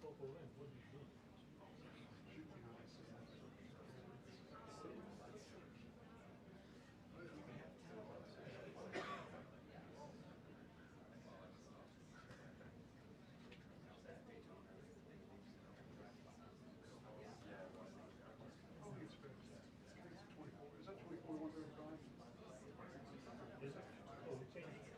focal length, what do you do? Oh, he expects that. It's 24. Is that 24, 135? Is it? Oh, we changed it.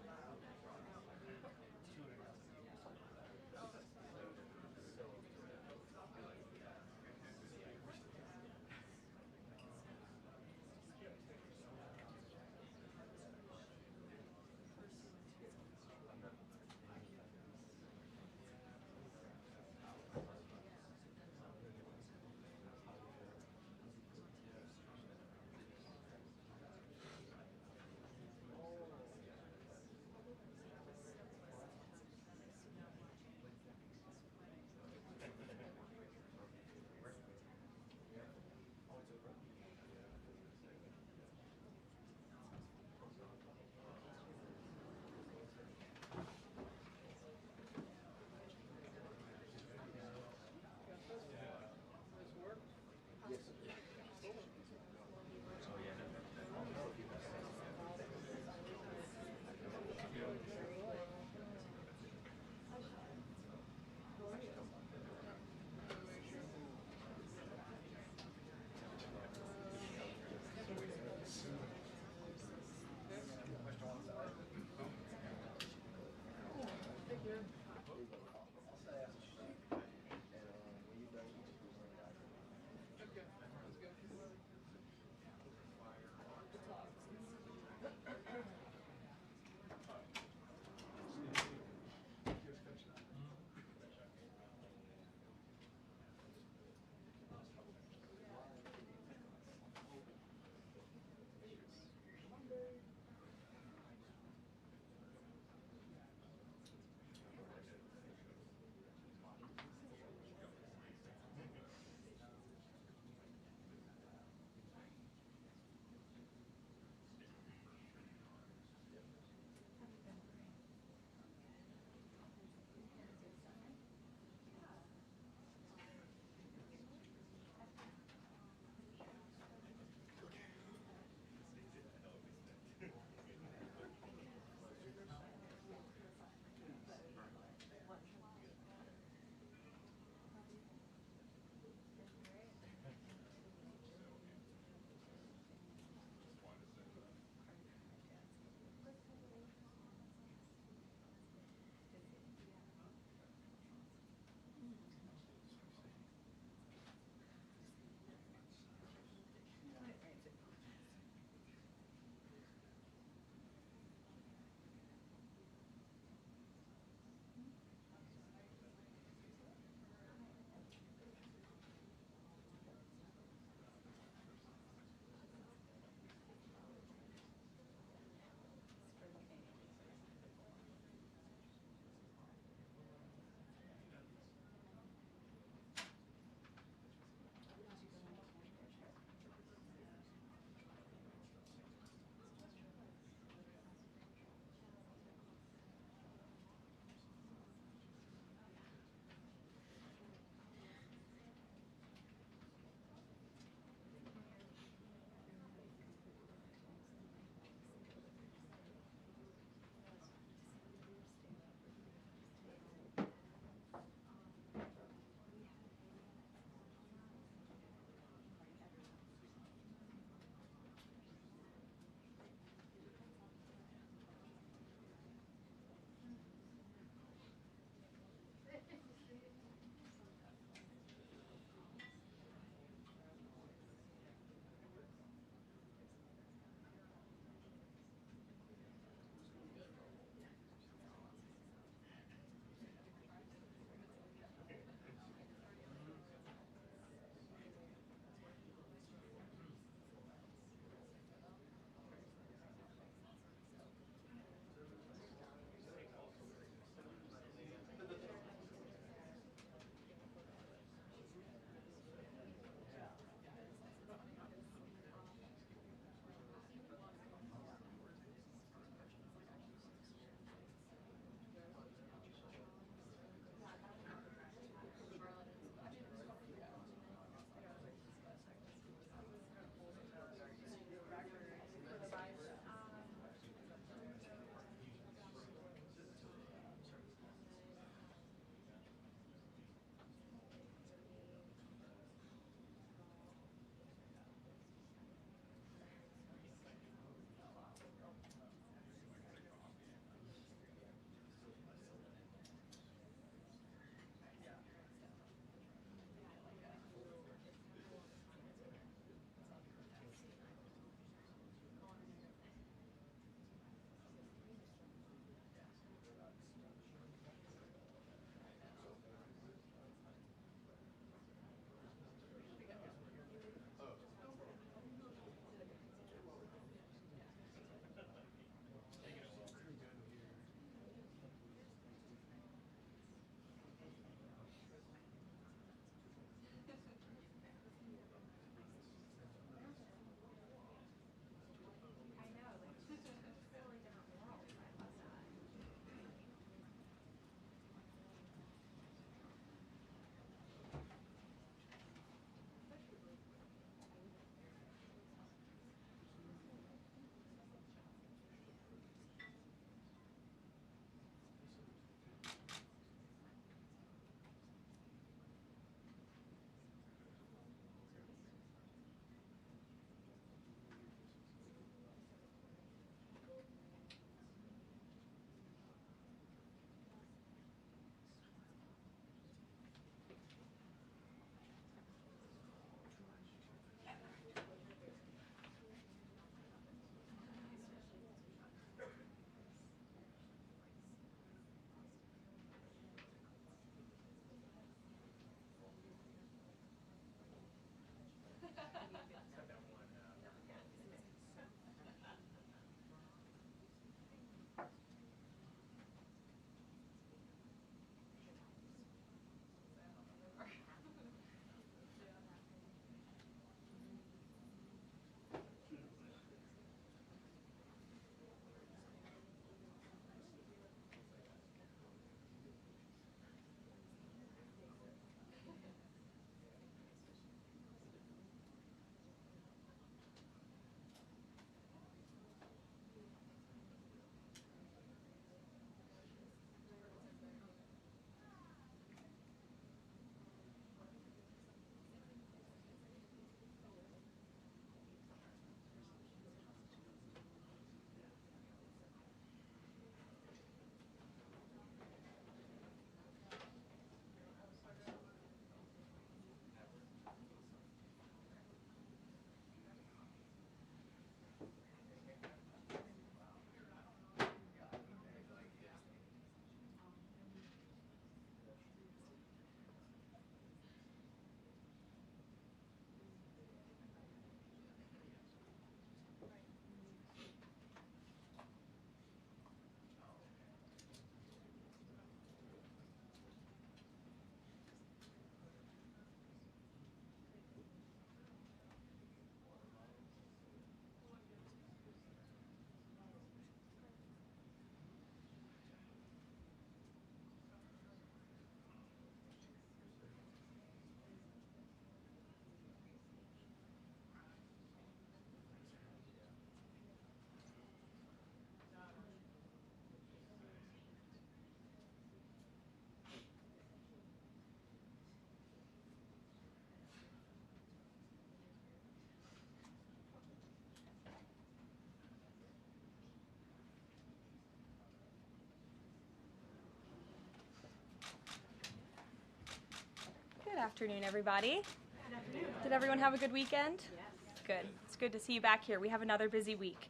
afternoon, everybody. Good afternoon. Did everyone have a good weekend? Yes. Good. It's good to see you back here. We have another busy week.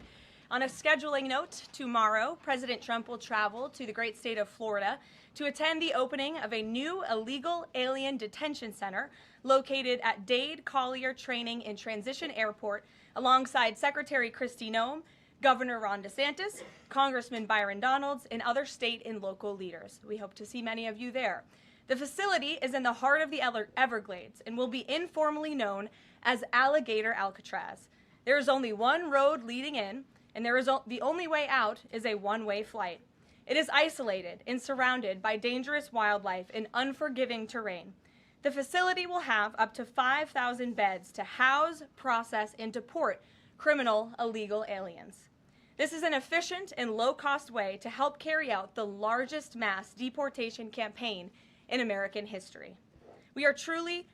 On a scheduling note, tomorrow, President Trump will travel to the great state of Florida to attend the opening of a new illegal alien detention center located at Dade Collier Training and Transition Airport alongside Secretary Kristi Noem, Governor Ron DeSantis, Congressman Byron Donalds, and other state and local leaders. We hope to see many of you there. The facility is in the heart of the Everglades and will be informally known as Alligator Alcatraz. There is only one road leading in, and the only way out is a one-way flight. It is isolated and surrounded by dangerous wildlife and unforgiving terrain. The facility will have up to 5,000 beds to house, process, and deport criminal illegal aliens. This is an efficient and low-cost way to help carry out the largest mass deportation campaign in American history. We are truly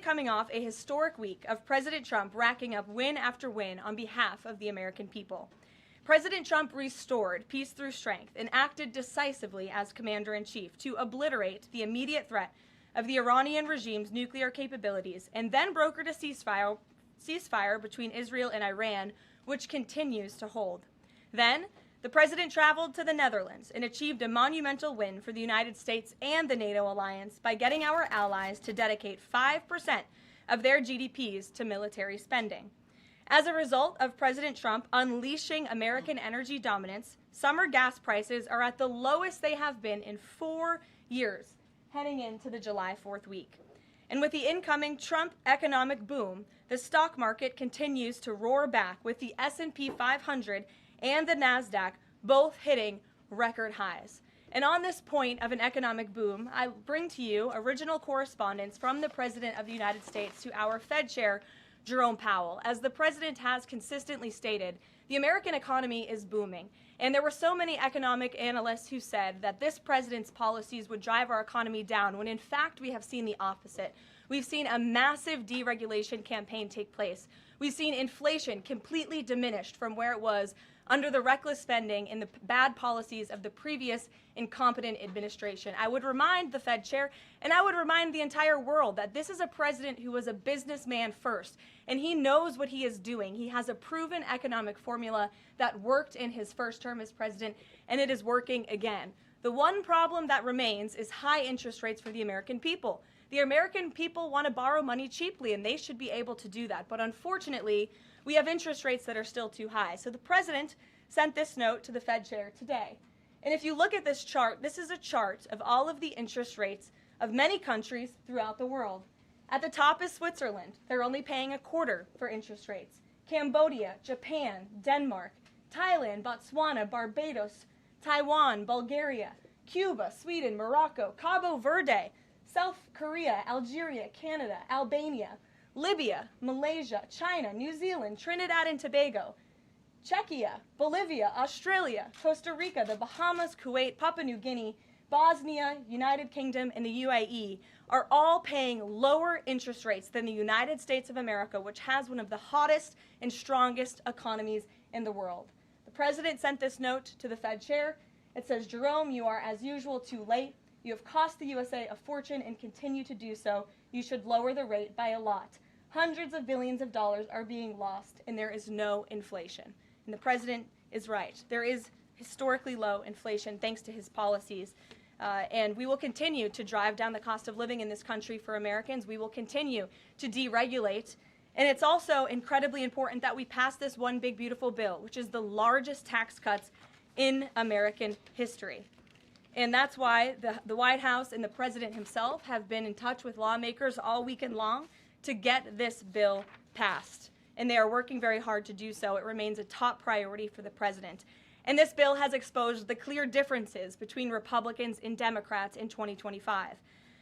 coming off a historic week of President Trump racking up win after win on behalf of the American people. President Trump restored peace through strength and acted decisively as commander-in-chief to obliterate the immediate threat of the Iranian regime's nuclear capabilities and then brokered a ceasefire between Israel and Iran, which continues to hold. Then, the president traveled to the Netherlands and achieved a monumental win for the United States and the NATO alliance by getting our allies to dedicate 5% of their GDPs to military spending. As a result of President Trump unleashing American energy dominance, summer gas prices are at the lowest they have been in 4 years, heading into the July 4th week. And with the incoming Trump economic boom, the stock market continues to roar back, with the S&P 500 and the NASDAQ both hitting record highs. And on this point of an economic boom, I bring to you original correspondence from the President of the United States to our Fed Chair, Jerome Powell. As the President has consistently stated, the American economy is booming. And there were so many economic analysts who said that this president's policies would drive our economy down, when in fact we have seen the opposite. We've seen a massive deregulation campaign take place. We've seen inflation completely diminished from where it was under the reckless spending and the bad policies of the previous incompetent administration. I would remind the Fed chair, and I would remind the entire world, that this is a president who was a businessman first, and he knows what he is doing. He has a proven economic formula that worked in his first term as president, and it is working again. The one problem that remains is high interest rates for the American people. The American people want to borrow money cheaply, and they should be able to do that. But unfortunately, we have interest rates that are still too high. So the president sent this note to the Fed chair today. And if you look at this chart, this is a chart of all of the interest rates of many countries throughout the world. At the top is Switzerland. They're only paying 1/4 for interest rates. Cambodia, Japan, Denmark, Thailand, Botswana, Barbados, Taiwan, Bulgaria, Cuba, Sweden, Morocco, Cabo Verde, South Korea, Algeria, Canada, Albania, Libya, Malaysia, China, New Zealand, Trinidad and Tobago, Czechia, Bolivia, Australia, Costa Rica, the Bahamas, Kuwait, Papua New Guinea, Bosnia, United Kingdom, and the UAE are all paying lower interest rates than the United States of America, which has one of the hottest and strongest economies in the world. The president sent this note to the Fed chair. It says, "Jerome, you are as usual too late. You have cost the USA a fortune and continue to do so. You should lower the rate by a lot. Hundreds of billions of dollars are being lost, and there is no inflation." And the president is right. There is historically low inflation thanks to his policies. And we will continue to drive down the cost of living in this country for Americans. We will continue to deregulate. And it's also incredibly important that we pass this one big, beautiful bill, which is the largest tax cuts in American history. And that's why the White House and the president himself have been in touch with lawmakers all weekend long to get this bill passed. And they are working very hard to do so. It remains a top priority for the president. And this bill has exposed the clear differences between Republicans and Democrats in 2025.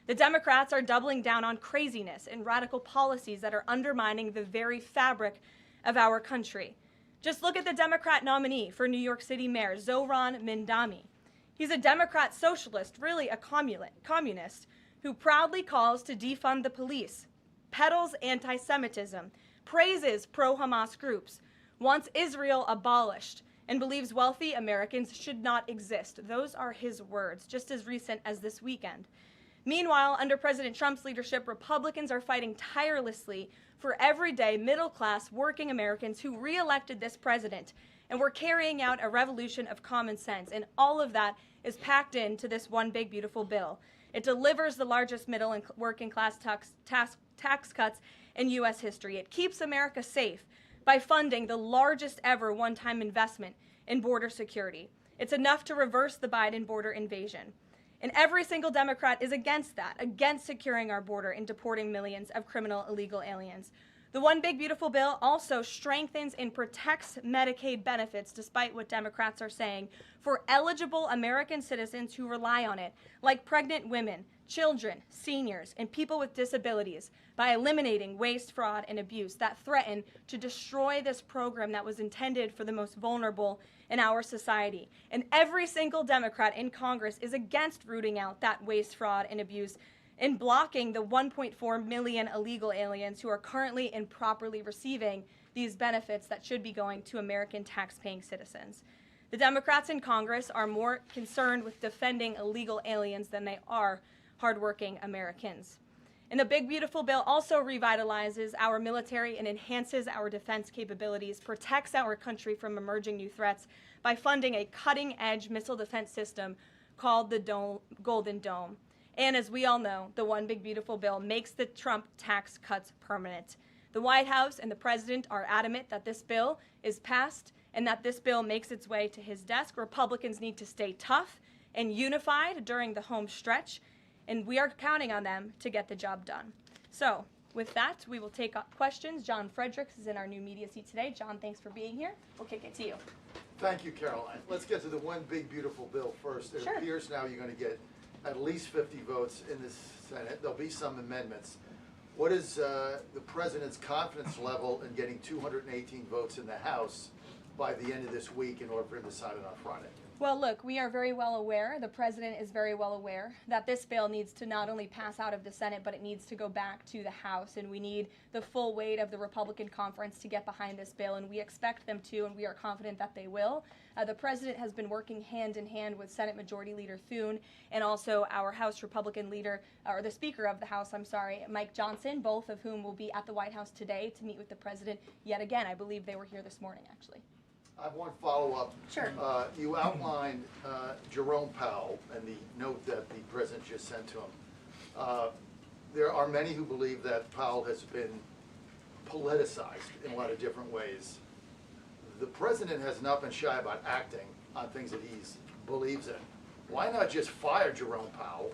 The Democrats are doubling down on craziness and radical policies that are undermining the very fabric of our country. Just look at the Democrat nominee for New York City Mayor, Zohran Mamdani. He's a Democrat socialist, really a communist, who proudly calls to defund the police, peddles anti-Semitism, praises pro-Hamas groups, wants Israel abolished, and believes wealthy Americans should not exist. Those are his words, just as recent as this weekend. Meanwhile, under President Trump's leadership, Republicans are fighting tirelessly for everyday middle-class working Americans who re-elected this president. And we're carrying out a revolution of common sense. And all of that is packed into this one big, beautiful bill. It delivers the largest middle and working class tax cuts in U.S. history. It keeps America safe by funding the largest ever one-time investment in border security. It's enough to reverse the Biden border invasion. And every single Democrat is against that, against securing our border and deporting millions of criminal illegal aliens. The One Big Beautiful Bill also strengthens and protects Medicaid benefits, despite what Democrats are saying, for eligible American citizens who rely on it, like pregnant women, children, seniors, and people with disabilities, by eliminating waste, fraud, and abuse that threaten to destroy this program that was intended for the most vulnerable in our society. And every single Democrat in Congress is against rooting out that waste, fraud, and abuse and blocking the 1.4 million illegal aliens who are currently improperly receiving these benefits that should be going to American tax-paying citizens. The Democrats in Congress are more concerned with defending illegal aliens than they are hardworking Americans. And the Big Beautiful Bill also revitalizes our military and enhances our defense capabilities, protects our country from emerging new threats by funding a cutting-edge missile defense system called the Golden Dome. And as we all know, the One Big Beautiful Bill makes the Trump tax cuts permanent. The White House and the President are adamant that this bill is passed and that this bill makes its way to his desk. Republicans need to stay tough and unified during the home stretch, and we are counting on them to get the job done. So, with that, we will take questions. John Fredericks is in our new media seat today. John, thanks for being here. We'll kick it to you. Thank you, Karoline. Let's get to the One Big Beautiful Bill first. It appears now you're going to get at least 50 votes in the Senate. There'll be some amendments. What is the President's confidence level in getting 218 votes in the House by the end of this week in order for him to sign it on Friday? Well, look, we are very well aware, the President is very well aware, that this bill needs to not only pass out of the Senate, but it needs to go back to the House, and we need the full weight of the Republican conference to get behind this bill, and we expect them to, and we are confident that they will. The President has been working hand in hand with Senate Majority Leader Thune and also our House Republican leader, or the Speaker of the House, Mike Johnson, both of whom will be at the White House today to meet with the President yet again. I believe they were here this morning, actually. I have one follow-up. Sure. You outlined Jerome Powell and the note that the President just sent to him. There are many who believe that Powell has been politicized in a lot of different ways. The President has not been shy about acting on things that he believes in. Why not just fire Jerome Powell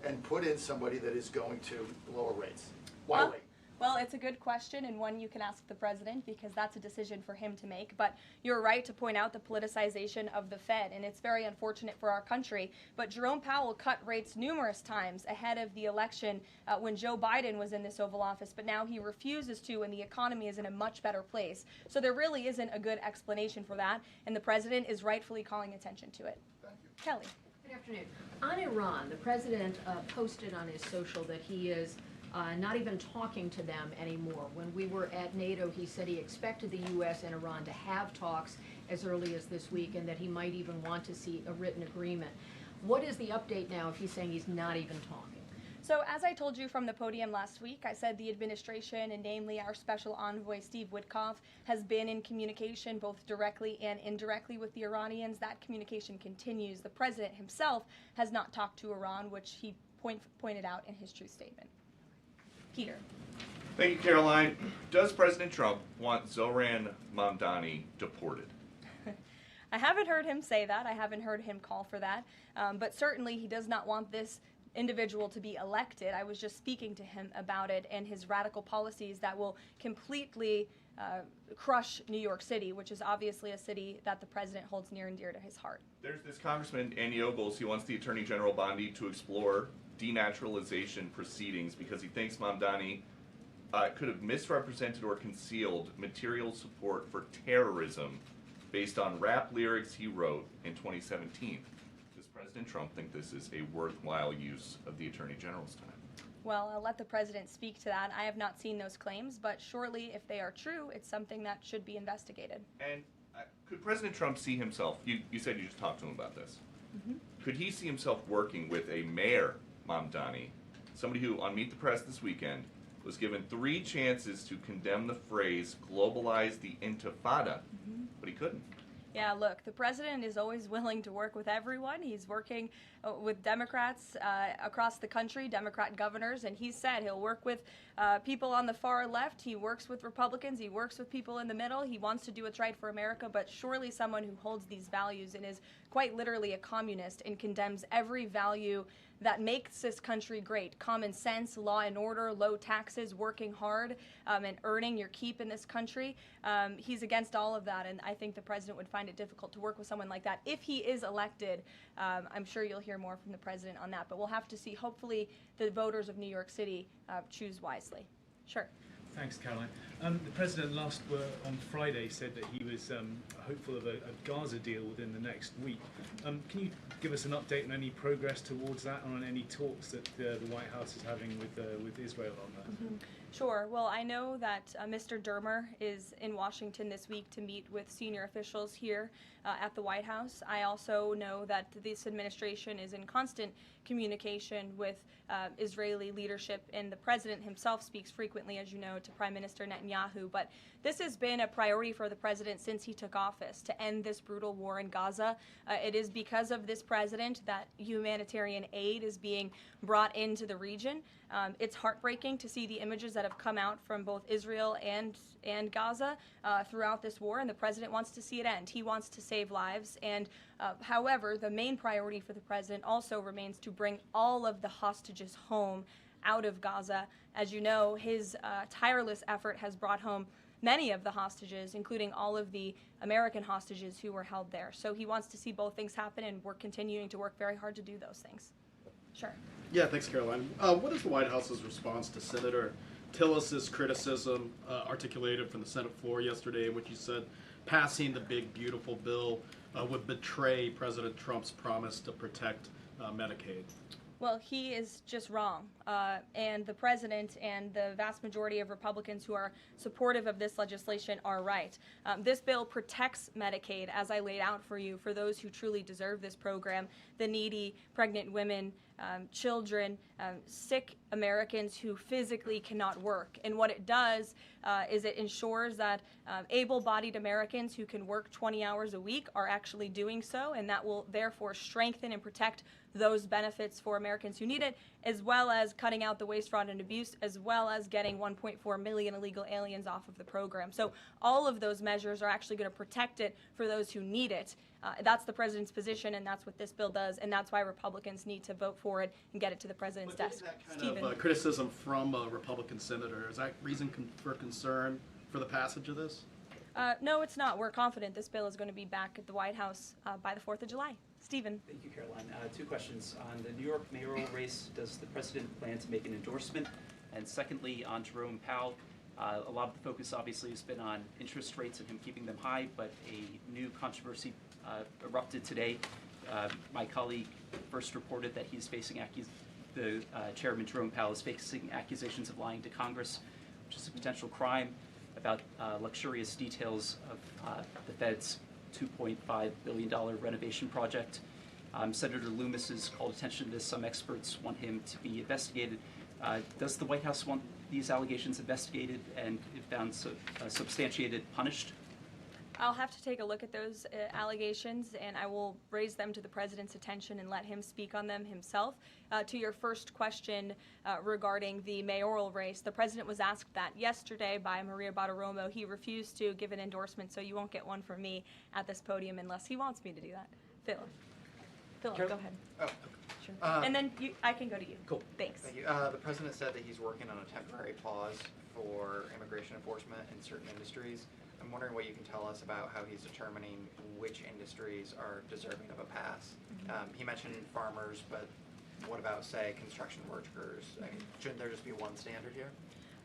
and put in somebody that is going to lower rates? Why wait? Well, it's a good question, and one you can ask the President, because that's a decision for him to make. But you're right to point out the politicization of the Fed, and it's very unfortunate for our country. But Jerome Powell cut rates numerous times ahead of the election when Joe Biden was in this Oval Office, but now he refuses to, and the economy is in a much better place. So there really isn't a good explanation for that, and the President is rightfully calling attention to it. Thank you. Kelly. Good afternoon. On Iran, the President posted on his social that he is not even talking to them anymore. When we were at NATO, he said he expected the U.S. and Iran to have talks as early as this week, and that he might even want to see a written agreement. What is the update now if he's saying he's not even talking? So as I told you from the podium last week, I said the administration, and namely our special envoy Steve Witkoff, has been in communication both directly and indirectly with the Iranians. That communication continues. The President himself has not talked to Iran, which he pointed out in his truth statement. Peter. Thank you, Caroline. Does President Trump want Zohran Mamdani deported? I haven't heard him say that. I haven't heard him call for that. But certainly he does not want this individual to be elected. I was just speaking to him about it and his radical policies that will completely crush New York City, which is obviously a city that the President holds near and dear to his heart. There's this Congressman, Andy Ogles. He wants the Attorney General Bondi to explore denaturalization proceedings because he thinks Mamdani could have misrepresented or concealed material support for terrorism based on rap lyrics he wrote in 2017. Does President Trump think this is a worthwhile use of the Attorney General's time? Well, I'll let the President speak to that. I have not seen those claims, but surely if they are true, it's something that should be investigated. And could President Trump see himself, you said you just talked to him about this, could he see himself working with a mayor Mamdani, somebody who, on Meet the Press this weekend, was given 3 chances to condemn the phrase globalize the intifada, but he couldn't. Yeah, look, the president is always willing to work with everyone. He's working with Democrats across the country, Democrat governors, and he said he'll work with people on the far left. He works with Republicans. He works with people in the middle. He wants to do what's right for America, but surely someone who holds these values and is quite literally a communist and condemns every value that makes this country great. Common sense, law and order, low taxes, working hard, and earning your keep in this country. He's against all of that, and I think the president would find it difficult to work with someone like that. If he is elected, I'm sure you'll hear more from the president on that, but we'll have to see. Hopefully the voters of New York City choose wisely. Sure. Thanks, Caroline. The president on Friday said that he was hopeful of a Gaza deal within the next week. Can you give us an update on any progress towards that, or on any talks that the White House is having with Israel on that? Sure. Well, I know that Mr. Dermer is in Washington this week to meet with senior officials here at the White House. I also know that this administration is in constant communication with Israeli leadership, and the president himself speaks frequently, as you know, to Prime Minister Netanyahu. But this has been a priority for the president since he took office, to end this brutal war in Gaza. It is because of this president that humanitarian aid is being brought into the region. It's heartbreaking to see the images that have come out from both Israel and Gaza throughout this war, and the president wants to see it end. He wants to save lives, and however, the main priority for the president also remains to bring all of the hostages home out of Gaza. As you know, his tireless effort has brought home many of the hostages, including all of the American hostages who were held there. So he wants to see both things happen, and we're continuing to work very hard to do those things. Sure. Yeah, thanks, Caroline. What is the White House's response to Senator Tillis's criticism articulated from the Senate floor yesterday, in which he said passing the big, beautiful bill would betray President Trump's promise to protect Medicaid? Well, he is just wrong. And the president and the vast majority of Republicans who are supportive of this legislation are right. This bill protects Medicaid, as I laid out for you, for those who truly deserve this program, the needy, pregnant women, children, sick Americans who physically cannot work. And what it does is it ensures that able-bodied Americans who can work 20 hours a week are actually doing so, and that will therefore strengthen and protect those benefits for Americans who need it, as well as cutting out the waste, fraud, and abuse, as well as getting 1.4 million illegal aliens off of the program. So all of those measures are actually going to protect it for those who need it. That's the president's position, and that's what this bill does, and that's why Republicans need to vote for it and get it to the president's desk. That kind of criticism from a Republican senator, is that reason for concern for the passage of this? No, it's not. We're confident this bill is going to be back at the White House by the 4th of July. Stephen. Thank you, Caroline. 2 questions. On the New York mayoral race, does the president plan to make an endorsement? And secondly, on Jerome Powell, a lot of the focus obviously has been on interest rates and him keeping them high, but a new controversy erupted today. My colleague first reported that he's facing Chairman Jerome Powell is facing accusations of lying to Congress, which is a potential crime, about luxurious details of the Fed's $2.5 billion renovation project. Senator Loomis has called attention to this. Some experts want him to be investigated. Does the White House want these allegations investigated and, if found substantiated, punished? I'll have to take a look at those allegations, and I will raise them to the president's attention and let him speak on them himself. To your first question regarding the mayoral race, the president was asked that yesterday by Maria Bartiromo. He refused to give an endorsement, so you won't get one from me at this podium unless he wants me to do that. Philip, go ahead. Oh, Sure. And then I can go to you. cool. Thanks. Thank you. The president said that he's working on a temporary pause for immigration enforcement in certain industries. I'm wondering what you can tell us about how he's determining which industries are deserving of a pass. He mentioned farmers, but what about, say, construction workers? I mean, shouldn't there just be one standard here?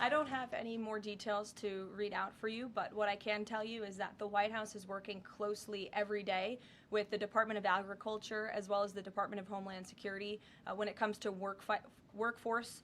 I don't have any more details to read out for you, but what I can tell you is that the White House is working closely every day with the Department of Agriculture as well as the Department of Homeland Security when it comes to workforce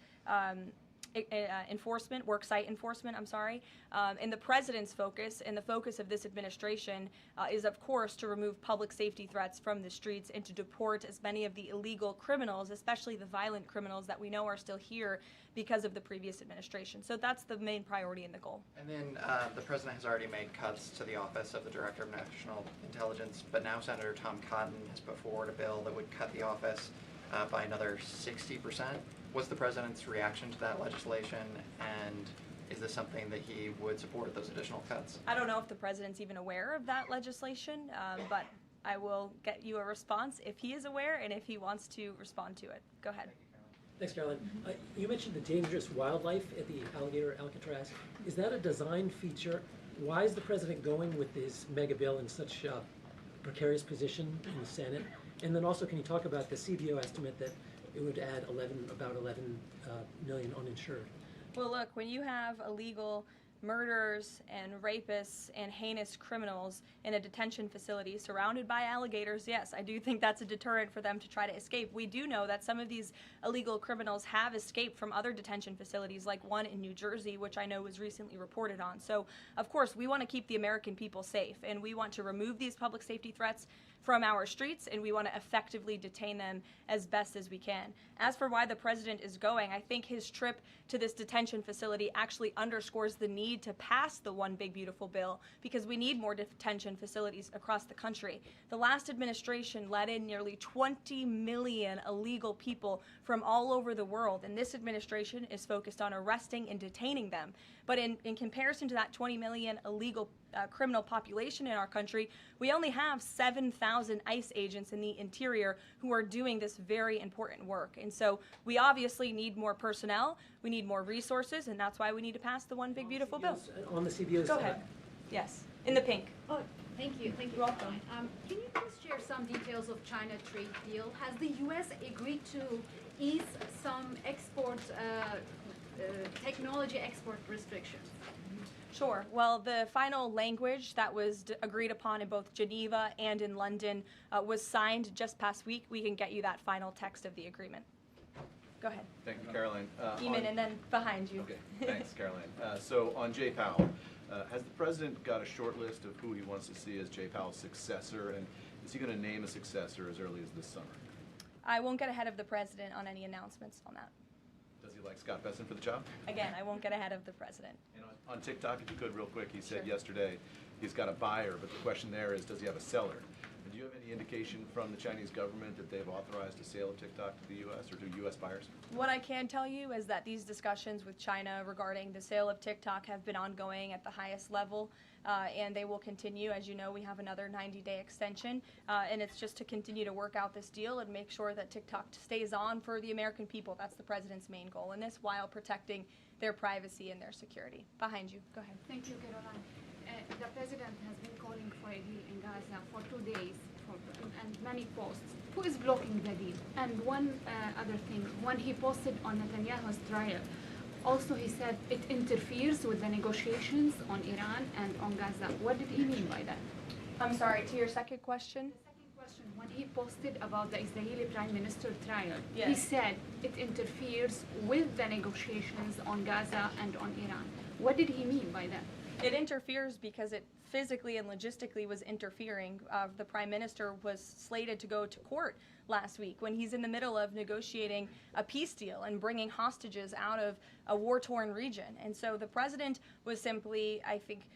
enforcement, worksite enforcement, I'm sorry. And the president's focus and the focus of this administration is, of course, to remove public safety threats from the streets and to deport as many of the illegal criminals, especially the violent criminals that we know are still here because of the previous administration. So that's the main priority and the goal. And then the president has already made cuts to the office of the Director of National Intelligence, but now Senator Tom Cotton has put forward a bill that would cut the office by another 60%. What's the president's reaction to that legislation, and is this something that he would support, those additional cuts? I don't know if the president's even aware of that legislation, but I will get you a response if he is aware and if he wants to respond to it. Go ahead. Thanks, Caroline. You mentioned the dangerous wildlife at the alligator Alcatraz. Is that a design feature? Why is the president going with this mega bill in such a precarious position in the Senate? And then also, can you talk about the CBO estimate that it would add about 11 million uninsured? Well, look, when you have illegal murderers and rapists and heinous criminals in a detention facility surrounded by alligators, yes, I do think that's a deterrent for them to try to escape. We do know that some of these illegal criminals have escaped from other detention facilities, like one in New Jersey, which I know was recently reported on. So, of course, we want to keep the American people safe, and we want to remove these public safety threats from our streets, and we want to effectively detain them as best as we can. As for why the president is going, I think his trip to this detention facility actually underscores the need to pass the One Big Beautiful Bill, because we need more detention facilities across the country. The last administration let in nearly 20 million illegal people from all over the world, and this administration is focused on arresting and detaining them. But in comparison to that 20 million illegal criminal population in our country, we only have 7,000 ICE agents in the interior who are doing this very important work. And so we obviously need more personnel, we need more resources, and that's why we need to pass the One Big Beautiful Bill. On the CBO's Go ahead. Yes, in the pink. Oh, thank you. Thank you. You're welcome. Can you please share some details of China trade deal? Has the U.S. agreed to ease some technology export restrictions? Sure. Well, the final language that was agreed upon in both Geneva and in London was signed just past week. We can get you that final text of the agreement. Go ahead. Thank you, Caroline. Eamon, and then behind you. Okay, thanks, Caroline. So on Jay Powell, has the president got a short list of who he wants to see as Jay Powell's successor, and is he going to name a successor as early as this summer? I won't get ahead of the president on any announcements on that. Does he like Scott Besson for the job? Again, I won't get ahead of the president. And on TikTok, if you could, real quick, he said Sure. yesterday he's got a buyer, but the question there is, does he have a seller? And do you have any indication from the Chinese government that they've authorized a sale of TikTok to the U.S. or to U.S. buyers? What I can tell you is that these discussions with China regarding the sale of TikTok have been ongoing at the highest level, and they will continue. As you know, we have another 90-day extension, and it's just to continue to work out this deal and make sure that TikTok stays on for the American people. That's the president's main goal in this, while protecting their privacy and their security. Behind you. Go ahead. Thank you, Caroline. The president has been calling for a deal in Gaza for 2 days and many posts. Who is blocking the deal? And one other thing, when he posted on Netanyahu's trial, also he said it interferes with the negotiations on Iran and on Gaza. What did he mean by that? I'm sorry, to your second question? The second question, when he posted about the Israeli Prime Minister trial, Yes. he said it interferes with the negotiations on Gaza and on Iran. What did he mean by that? It interferes because it physically and logistically was interfering. The prime minister was slated to go to court last week when he's in the middle of negotiating a peace deal and bringing hostages out of a war-torn region. And so the president was simply, I think,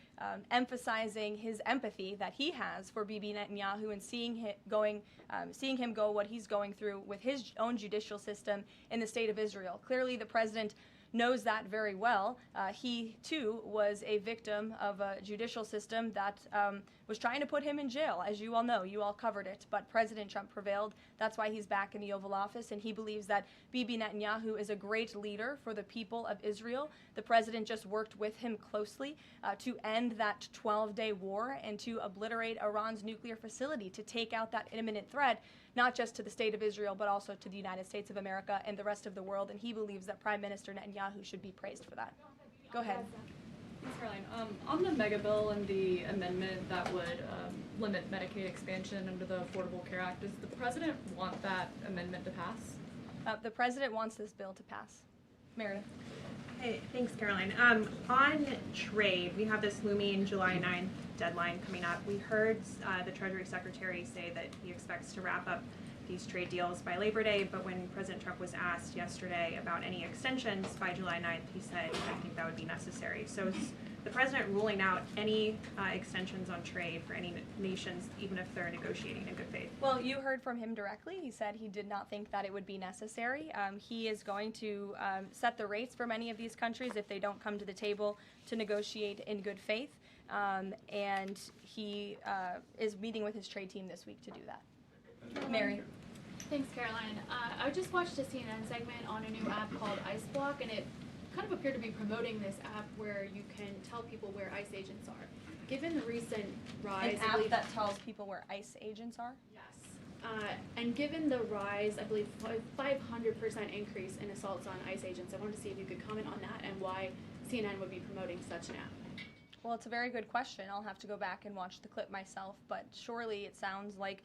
emphasizing his empathy that he has for Bibi Netanyahu and seeing him go what he's going through with his own judicial system in the state of Israel. Clearly, the president knows that very well. He, too, was a victim of a judicial system that was trying to put him in jail, as you all know. You all covered it. But President Trump prevailed. That's why he's back in the Oval Office, and he believes that Bibi Netanyahu is a great leader for the people of Israel. The president just worked with him closely to end that 12-day war and to obliterate Iran's nuclear facility, to take out that imminent threat, not just to the state of Israel, but also to the United States of America and the rest of the world. And he believes that Prime Minister Netanyahu should be praised for that. Go ahead. Thanks, Caroline. On the mega bill and the amendment that would limit Medicaid expansion under the Affordable Care Act, does the president want that amendment to pass? The president wants this bill to pass. Meredith. Hey, thanks, Caroline. On trade, we have this looming July 9th deadline coming up. We heard the Treasury Secretary say that he expects to wrap up these trade deals by Labor Day, but when President Trump was asked yesterday about any extensions by July 9th, he said, I think that would be necessary. So is the president ruling out any extensions on trade for any nations, even if they're negotiating in good faith? Well, you heard from him directly. He said he did not think that it would be necessary. He is going to set the rates for many of these countries if they don't come to the table to negotiate in good faith. And he is meeting with his trade team this week to do that. Mary. Thanks, Caroline. I just watched a CNN segment on a new app called Ice Block, and it kind of appeared to be promoting this app where you can tell people where ICE agents are. Given the recent rise, An app that tells people where ICE agents are? Yes. And given the rise, I believe 500% increase in assaults on ICE agents, I wanted to see if you could comment on that and why CNN would be promoting such an app. Well, it's a very good question. I'll have to go back and watch the clip myself, but surely it sounds like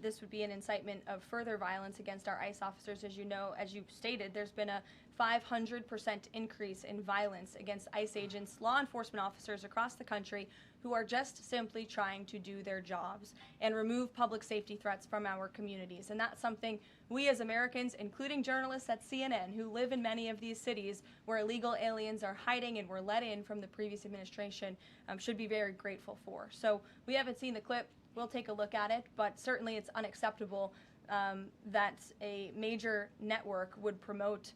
this would be an incitement of further violence against our ICE officers. As you know, as you stated, there's been a 500% increase in violence against ICE agents, law enforcement officers across the country who are just simply trying to do their jobs and remove public safety threats from our communities. And that's something we as Americans, including journalists at CNN who live in many of these cities where illegal aliens are hiding and were let in from the previous administration, should be very grateful for. So we haven't seen the clip. We'll take a look at it, but certainly it's unacceptable that a major network would promote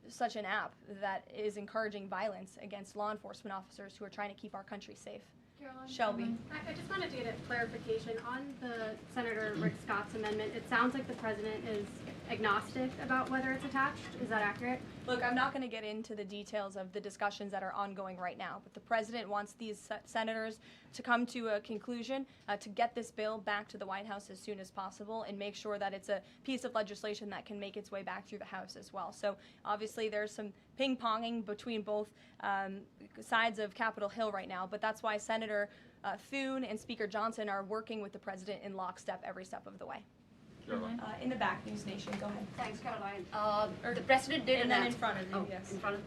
such an app that is encouraging violence against law enforcement officers who are trying to keep our country safe. Caroline? Shelby. I just wanted to get a clarification on the Senator Rick Scott's amendment. It sounds like the president is agnostic about whether it's attached. Is that accurate? Look, I'm not going to get into the details of the discussions that are ongoing right now, but the president wants these senators to come to a conclusion, to get this bill back to the White House as soon as possible and make sure that it's a piece of legislation that can make its way back through the House as well. So obviously there's some ping-ponging between both sides of Capitol Hill right now, but that's why Senator Thune and Speaker Johnson are working with the president in lockstep every step of the way. In the back, News Nation, go ahead. Thanks, Caroline. The president did and announce. then in front of you, yes. In front of.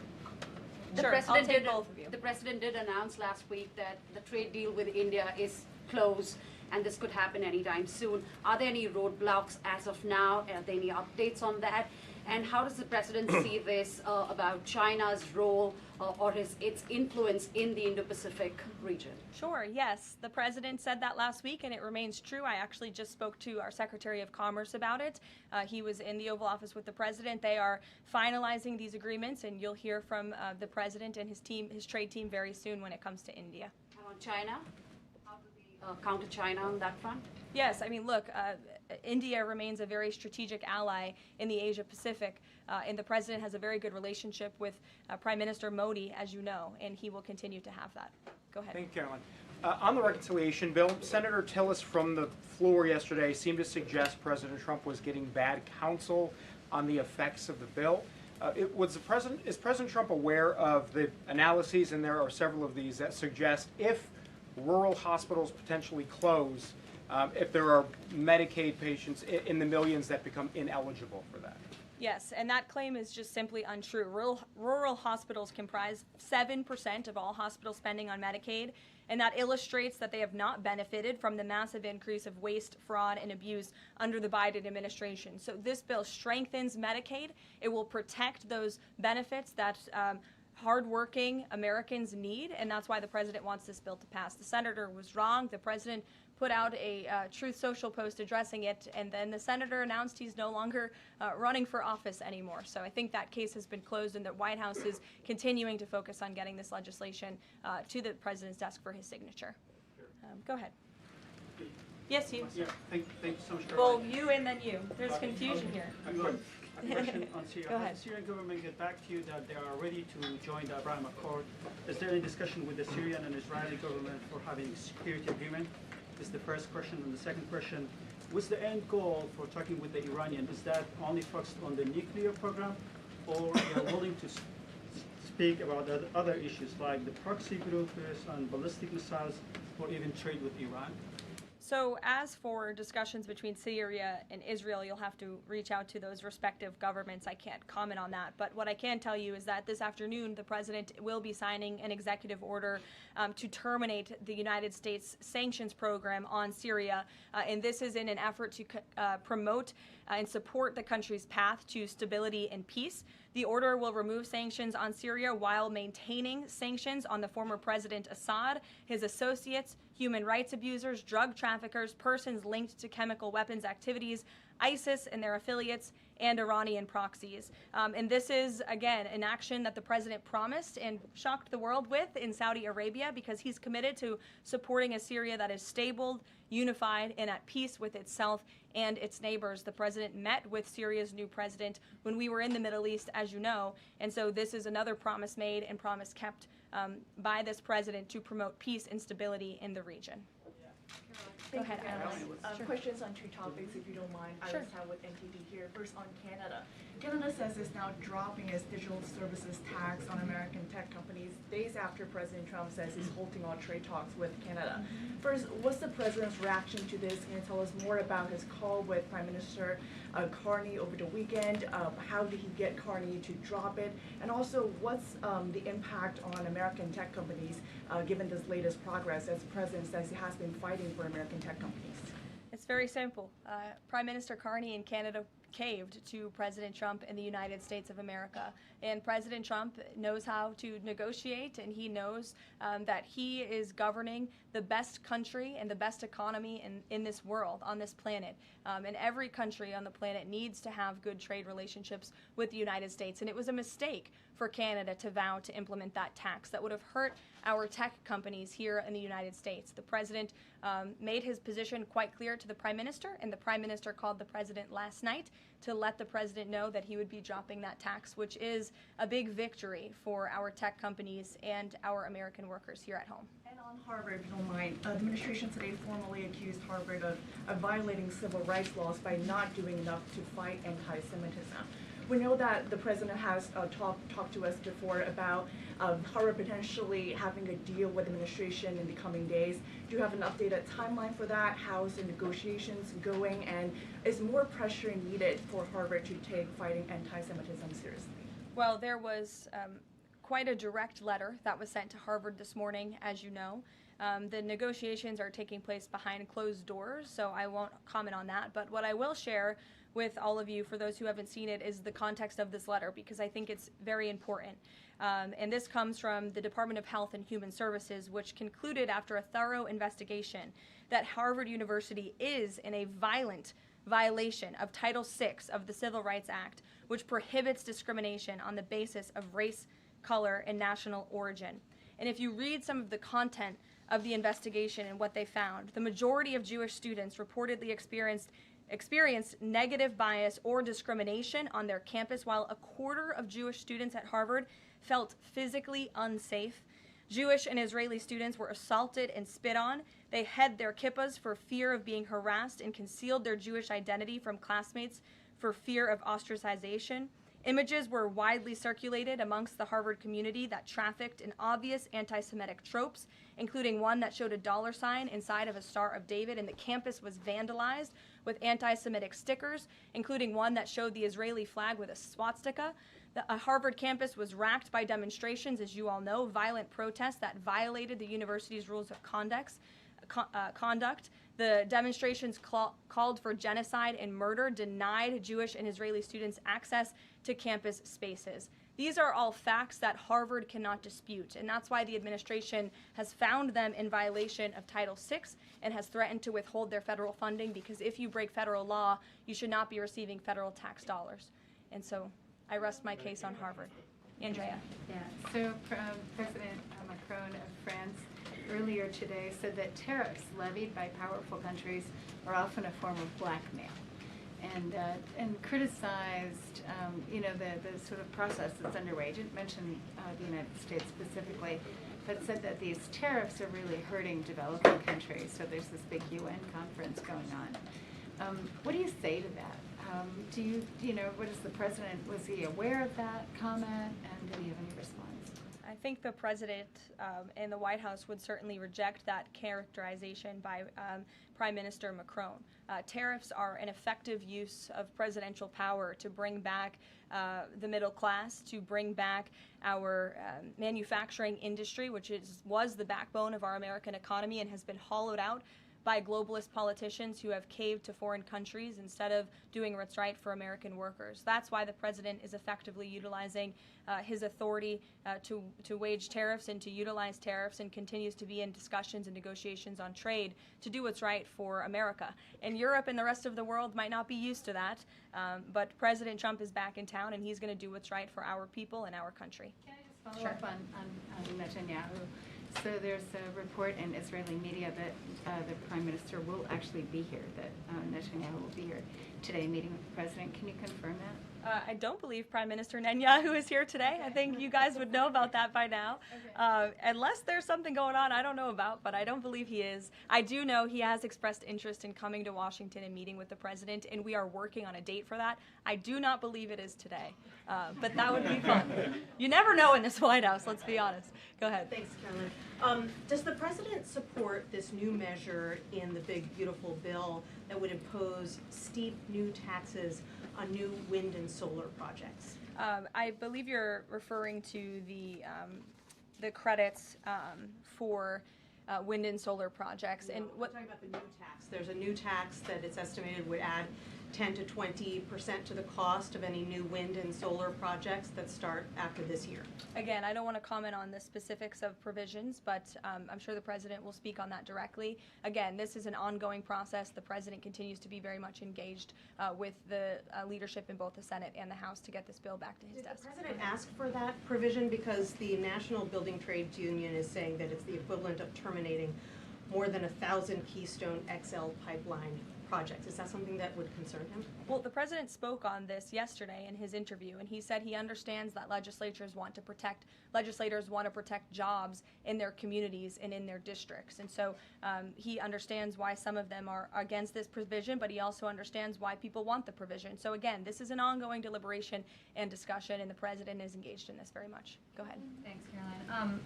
Sure, I'll take both of you. The president did announce last week that the trade deal with India is closed, and this could happen anytime soon. Are there any roadblocks as of now? Are there any updates on that? And how does the president see this about China's role or its influence in the Indo-Pacific region? Sure, yes. The president said that last week, and it remains true. I actually just spoke to our Secretary of Commerce about it. He was in the Oval Office with the president. They are finalizing these agreements, and you'll hear from the president and his team, his trade team, very soon when it comes to India. And on China? How do we counter China on that front? Yes, I mean, look, India remains a very strategic ally in the Asia Pacific, and the president has a very good relationship with Prime Minister Modi, as you know, and he will continue to have that. Go ahead. Thank you, Caroline. On the reconciliation bill, Senator Tillis from the floor yesterday seemed to suggest President Trump was getting bad counsel on the effects of the bill. Is President Trump aware of the analyses, and there are several of these, that suggest if rural hospitals potentially close, if there are Medicaid patients in the millions that become ineligible for that? Yes, and that claim is just simply untrue. Rural hospitals comprise 7% of all hospital spending on Medicaid, and that illustrates that they have not benefited from the massive increase of waste, fraud, and abuse under the Biden administration. So this bill strengthens Medicaid. It will protect those benefits that hardworking Americans need, and that's why the president wants this bill to pass. The senator was wrong. The president put out a Truth Social post addressing it, and then the senator announced he's no longer running for office anymore. So I think that case has been closed, and the White House is continuing to focus on getting this legislation to the president's desk for his signature. Go ahead. Yes, you. Yeah, thank you so much. Well, you and then you. There's confusion here. A question on Syria. Go ahead. Has the Syrian government get back to you that they are ready to join the Abraham Accord? Is there any discussion with the Syrian and Israeli government for having a security agreement? Is the first question. And the second question, what's the end goal for talking with the Iranian? Is that only focused on the nuclear program, or they are willing to speak about other issues like the proxy groups and ballistic missiles, or even trade with Iran? So as for discussions between Syria and Israel, you'll have to reach out to those respective governments. I can't comment on that. But what I can tell you is that this afternoon, the president will be signing an executive order to terminate the United States sanctions program on Syria. And this is in an effort to promote and support the country's path to stability and peace. The order will remove sanctions on Syria while maintaining sanctions on the former President Assad, his associates, human rights abusers, drug traffickers, persons linked to chemical weapons activities, ISIS and their affiliates, and Iranian proxies. And this is, again, an action that the president promised and shocked the world with in Saudi Arabia, because he's committed to supporting a Syria that is stable, unified, and at peace with itself and its neighbors. The president met with Syria's new president when we were in the Middle East, as you know, and so this is another promise made and promise kept by this president to promote peace and stability in the region. Go ahead, Iris. Sure. Questions on two topics, if you don't mind. Sure. Iris Howe with NTD here. First on Canada. Canada says it's now dropping its digital services tax on American tech companies days after President Trump says he's halting all trade talks with Canada. First, what's the president's reaction to this? Can you tell us more about his call with Prime Minister Carney over the weekend? How did he get Carney to drop it? And also, what's the impact on American tech companies given this latest progress, as the president says he has been fighting for American tech companies? It's very simple. Prime Minister Carney in Canada caved to President Trump in the United States of America. And President Trump knows how to negotiate, and he knows that he is governing the best country and the best economy in this world, on this planet. And every country on the planet needs to have good trade relationships with the United States. And it was a mistake for Canada to vow to implement that tax that would have hurt our tech companies here in the United States. The president made his position quite clear to the Prime Minister, and the Prime Minister called the president last night to let the president know that he would be dropping that tax, which is a big victory for our tech companies and our American workers here at home. And on Harvard, if you don't mind, the administration today formally accused Harvard of violating civil rights laws by not doing enough to fight anti-Semitism. We know that the president has talked to us before about Harvard potentially having a deal with the administration in the coming days. Do you have an updated timeline for that? How's the negotiations going? And is more pressure needed for Harvard to take fighting anti-Semitism seriously? Well, there was quite a direct letter that was sent to Harvard this morning, as you know. The negotiations are taking place behind closed doors, so I won't comment on that. But what I will share with all of you, for those who haven't seen it, is the context of this letter, because I think it's very important. And this comes from the Department of Health and Human Services, which concluded after a thorough investigation that Harvard University is in a violent violation of Title VI of the Civil Rights Act, which prohibits discrimination on the basis of race, color, and national origin. And if you read some of the content of the investigation and what they found, the majority of Jewish students reportedly experienced negative bias or discrimination on their campus, while a quarter of Jewish students at Harvard felt physically unsafe. Jewish and Israeli students were assaulted and spit on. They hid their kippahs for fear of being harassed and concealed their Jewish identity from classmates for fear of ostracization. Images were widely circulated amongst the Harvard community that trafficked in obvious anti-Semitic tropes, including one that showed a $ inside of a Star of David, and the campus was vandalized with anti-Semitic stickers, including one that showed the Israeli flag with a swastika. The Harvard campus was racked by demonstrations, as you all know, violent protests that violated the university's rules of conduct. The demonstrations called for genocide and murder, denied Jewish and Israeli students access to campus spaces. These are all facts that Harvard cannot dispute, and that's why the administration has found them in violation of Title VI and has threatened to withhold their federal funding, because if you break federal law, you should not be receiving federal tax dollars. And so I rest my case on Harvard. Andrea. Yeah, so President Macron of France earlier today said that tariffs levied by powerful countries are often a form of blackmail, and criticized the sort of process that's underway. He didn't mention the United States specifically, but said that these tariffs are really hurting developing countries. So there's this big UN conference going on. What do you say to that? What is the president, was he aware of that comment, and did he have any response? I think the president and the White House would certainly reject that characterization by Prime Minister Macron. Tariffs are an effective use of presidential power to bring back the middle class, to bring back our manufacturing industry, which was the backbone of our American economy and has been hollowed out by globalist politicians who have caved to foreign countries instead of doing what's right for American workers. That's why the president is effectively utilizing his authority to wage tariffs and to utilize tariffs, and continues to be in discussions and negotiations on trade to do what's right for America. And Europe and the rest of the world might not be used to that, but President Trump is back in town, and he's going to do what's right for our people and our country. Can I just follow up on Netanyahu? So there's a report in Israeli media that the Prime Minister will actually be here, that Netanyahu will be here today meeting with the President. Can you confirm that? I don't believe Prime Minister Netanyahu is here today. I think you guys would know about that by now. Unless there's something going on I don't know about, but I don't believe he is. I do know he has expressed interest in coming to Washington and meeting with the president, and we are working on a date for that. I do not believe it is today, but that would be fun. You never know in this White House, let's be honest. Go ahead. Thanks, Karoline. Does the president support this new measure in the big, beautiful bill that would impose steep new taxes on new wind and solar projects? I believe you're referring to the credits for wind and solar projects. No, and we're talking about the new tax. There's a new tax that it's estimated would add 10 to 20% to the cost of any new wind and solar projects that start after this year. Again, I don't want to comment on the specifics of provisions, but I'm sure the president will speak on that directly. Again, this is an ongoing process. The president continues to be very much engaged with the leadership in both the Senate and the House to get this bill back to his desk. Did the president ask for that provision? Because the National Building Trades Union is saying that it's the equivalent of terminating more than 1,000 Keystone XL pipeline projects. Is that something that would concern him? Well, the president spoke on this yesterday in his interview, and he said he understands that legislators want to protect jobs in their communities and in their districts. And so he understands why some of them are against this provision, but he also understands why people want the provision. So again, this is an ongoing deliberation and discussion, and the president is engaged in this very much. Go ahead. Thanks, Caroline.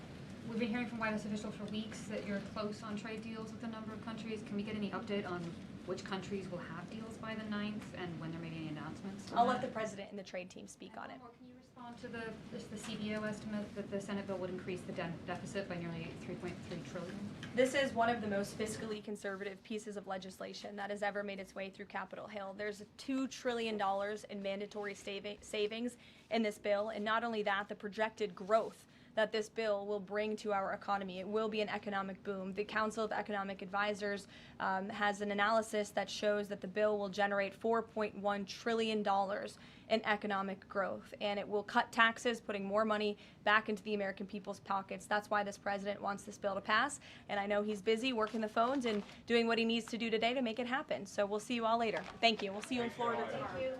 We've been hearing from White House officials for weeks that you're close on trade deals with a number of countries. Can we get any update on which countries will have deals by the 9th and when there may be any announcements? I'll let the president and the trade team speak on it. Can you respond to the CBO estimate that the Senate bill would increase the deficit by nearly $3.3 trillion? This is one of the most fiscally conservative pieces of legislation that has ever made its way through Capitol Hill. There's $2 trillion in mandatory savings in this bill, and not only that, the projected growth that this bill will bring to our economy. It will be an economic boom. The Council of Economic Advisors has an analysis that shows that the bill will generate $4.1 trillion in economic growth, and it will cut taxes, putting more money back into the American people's pockets. That's why this president wants this bill to pass, and I know he's busy working the phones and doing what he needs to do today to make it happen. So we'll see you all later. Thank you. We'll see you in Florida tomorrow. Thank you.